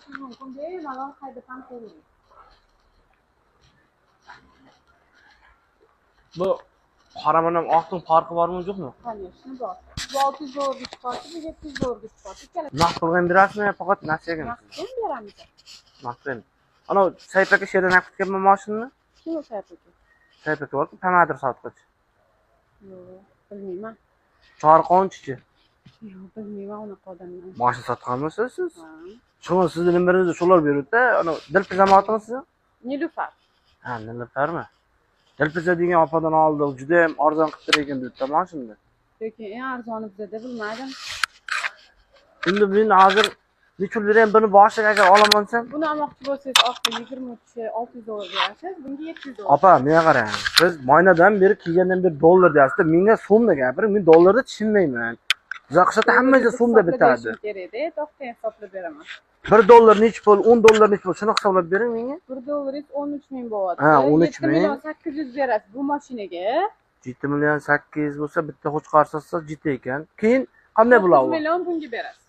bo'lishi mumkin. Bemalol haydab ham ko'ring. Bu qora bilan oqning farqi bormi, yo'qmi? Конечно, bor. Bu 600 dollarga chiqadi, bu 700 dollarga chiqadi. Naqd pulga berasizmi yo faqat nasiyaga? Naqddan beramiz. Naqddan. Ana saytga she'rda naqd ketgan mashinani? Kim o'sha aka? Saytga borib, pamadir sotqich. Yo'q, bilmayman. Chorqonchichi. Yo'q, bilmayman unaqa odamni. Mashina sotganmisiz siz? Ha. Shuni sizni nimaingizda shular beradi-da, ana Dilpiza motimi? Nilufar. Ha, Nilufarmi? Dilpiza degan opadan oldik, juda ham arzon qilib ekan deb mashina. Lekin eng arzoni bizda bilmadim. Endi men hozir nechun ham buni boshiga agar olamansan, Buni olmoqchi bo'lsangiz, oqqa 23 600 dollar berasiz, bunga 700 dollar. opa, menga qarang. Siz moynadan beri kelgandan beri dollar deyapsiz. Menga so'mda gapiring, men dollarda tushunmayman. Bizaqishda hammaga so'mda bitadi. Kerak-da, to'xtang hisoblab beraman. 1 dollar nechi pul, 10 dollar nechi pul, shuni hisoblab bering menga. 1 dollaringiz 13 ming bo'ladi. Ha, 13 7 million 800 berasiz bu mashinaga. 7 million 800 bo'lsa, bitta qo'chqor sotsa jita ekan. Keyin qanday bo'ladi? 9 million bunga berasiz.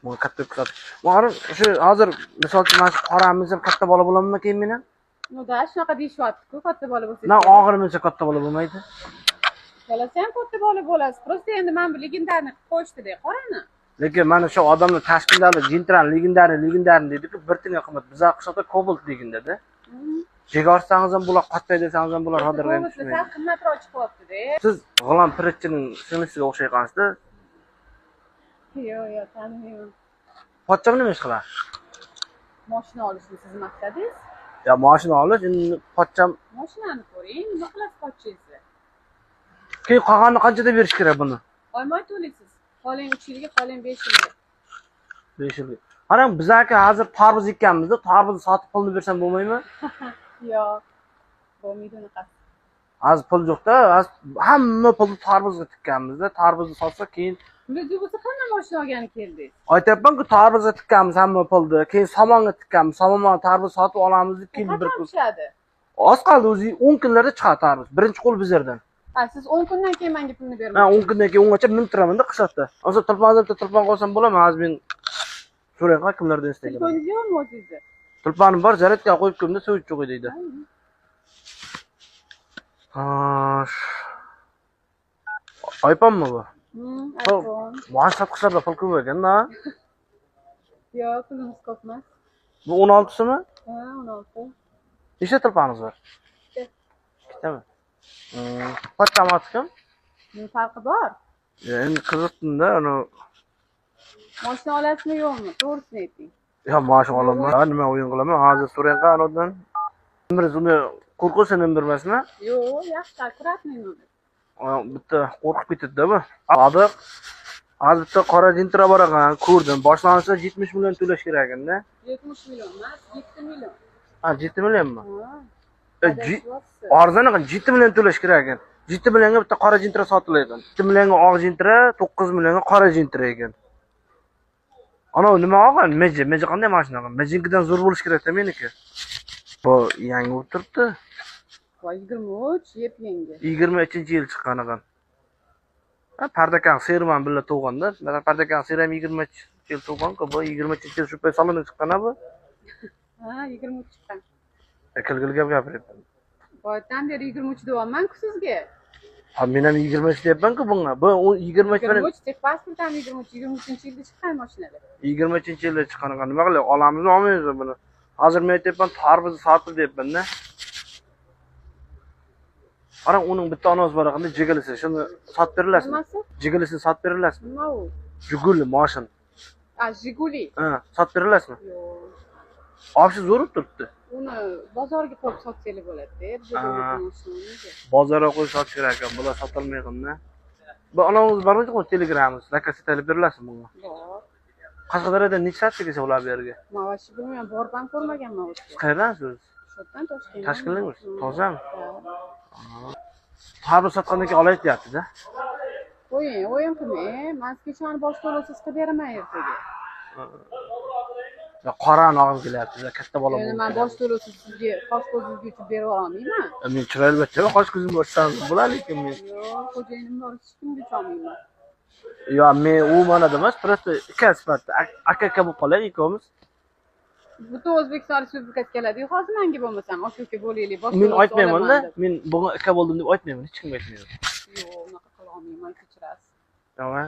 Mana katta qilib. Mana shu hozir misol uchun mana shu qoramiz ham katta bola bo'ladimi keyin meni? No da shunaqa deyishyapti-ku, katta bola bo'lsa. Na og'irimizcha katta bola bo'lmaydi. Kalasi ham katta bola bo'lasiz. Prosta endi men bu legendarni qilib qo'yishdi-da, qarani. Lekin mana shu odamlar tashkildagi Gintran legendarni deydi-ku, bir tinga qimmat. Bizga qishda Cobalt legenda-da. Jigorsangiz ham bular qattay desangiz ham bular hozirga ham tushmaydi. Sal qimmatroq chiqyapti-da. Siz G'ulom Piritchining singlisiga o'xshay qolasiz-da. Yo'q, tanimayman. Pochcham nima ish qiladi? Mashina olishni siz maqsadingiz? Ya mashina olish, endi pochcham Mashinani ko'ring, nima qilasiz pochchangizni? keyin qolganini qanchada berish kerak buni? Oyma to'laysiz. Qoling 3 yilga, qoling 5 yilga. 5 yilga. Qarang, biz aka hozir tarvuz ekkanmiz-da, tarvuzni sotib pulni bersam bo'lmaymi? Yo'q. Bo'lmaydi unaqa. Hozir pul yo'q-da, hamma pulni tarvuzga tikkanmiz-da, tarvuzni sotsa keyin Bunday bo'lsa qanday mashina olgani keldingiz? aytyapman-ku, tarvuzga tikkanmiz hamma pulni, keyin somonga tikkanmiz, somondan tarvuz sotib olamiz deb keyin bir kun. Tushadi. Oz qoldi o'zi 10 kunlarda chiqadi tarvuz. Birinchi qo'l bizlardan. Ha, siz 10 kundan keyin menga pulni Men bermaysiz. 10 kundan keyin ungacha minib turaman-da qishloqda. Hozir tilpon qolsam bo'ladimi? Hozir men so'rayman kimlardan istagan. Telefoningiz yo'qmi o'zingizda? Tilponim bor, zaryadga qo'yib ko'mda suv ichib qo'y deydi. iPhone-mi bu? iPhone. Maash sotqishlarda pul ko'p ekan-da. Yo'q, pulimiz ko'p emas. Bu 16simi? Ha, 16. Nechta tilponimiz bor? Ikkitami? Pochcham kim? Nima farqi bor? Endi qiziqdim-da, ana Mashina olasizmi yo'qmi? To'g'risini ayting. yo mashina olaman. Nima o'yin qilaman? Hozir so'rang qanodan. Birimiz uni qo'rquvsan bilmasmi? Yo'q, yaxshi kuratmayman. Bitta qo'rqib ketdi-da bu. Adiq. Hozir bitta qora jintra bor ekan, ko'rdim. Boshlanishda 70 million to'lash kerak ekan-da. 70 million emas, 7 million. Ha, 7 millionmi? Ha. Arzon ekan, 7 million to'lash kerak ekan. 7 millionga bitta qora jintra sotilar ekan. 7 millionga oq jintra, 9 millionga qora jintra ekan. Ana nima olgan? Meji qanday mashina olgan? Mejinkidan zo'r bo'lish kerak-da meniki. Bu yangi o'tiribdi. Voy 23 yep yangi. 23-yil chiqqan ekan. Ha, Pardakan Serman bilan tug'ganda. Mana Pardakan Ser ham 23-yil tug'gan-ku, bu 23-yil shu pay salonda chiqqan-a bu. Ha, 23 chiqqan. Akilgil gap gapiryapman. Boydan beri 23 deyapman-ku sizga. Ha, men ham 23 deyapman-ku bunga. Bu 23 bilan 23 deb pasport ham 23-yilda chiqqan mashinalar. 23-yilda chiqqan ekan. Nima qilay? Olamizmi, olmaymizmi buni? Hozir men aytyapman, tarvuzni sotib deyapman-da. Qarang, uning bitta onozi bor ekan, jigilisi. Shuni sotib berilasizmi? Nimasi? Jigilisini sotib berilasizmi? Nima u? Jiguli mashin. A, Jiguli. Ha, sotib berilasizmi? Yo'q. Olishni zo'r turibdi. Uni bozorga qo'yib sotsanglar bo'ladi-da. Bozorga qo'yib sotish kerak ekan, bular sotilmaydi-da. Bu anavimiz bormi-yo'qmi? Telegramimiz, zakaz etilib berilasizmi bunga? Yo'q. Qashqadaryoda necha soat kelsa ular bu yerga? Men vashi bilmayman, borib ham ko'rmaganman o'zi. Qayerdan siz? Sho'tdan Toshkent. Tashkilingmi? Tozami? Tarvuz sotgandan keyin olay deyapti-da. O'yin qilmang. Men sizga shuni bosh to'lasiz qilib beraman ertaga. Ya qorani olib kelyapti, katta bola Endi men bosh to'lasiz sizga qosh ko'zingizga uchib berib olmayman. Men chiroyli bachcha, qosh ko'zim ochsam bo'ladi lekin men. Yo'q, xo'jayinim bor, hech kimga olmayman. Yo, men u manada emas, просто ikki sifatda aka bo'lib qolay ikkovimiz. butun O'zbekiston Respublikasi keladi-yu, hozir menga bo'lmasam, aka bo'laylik. Men aytmayman-da. Men bunga aka bo'ldim deb aytmayman, hech kimga aytmayman. Yo'q, unaqa qila olmayman, kechirasiz. Tamam.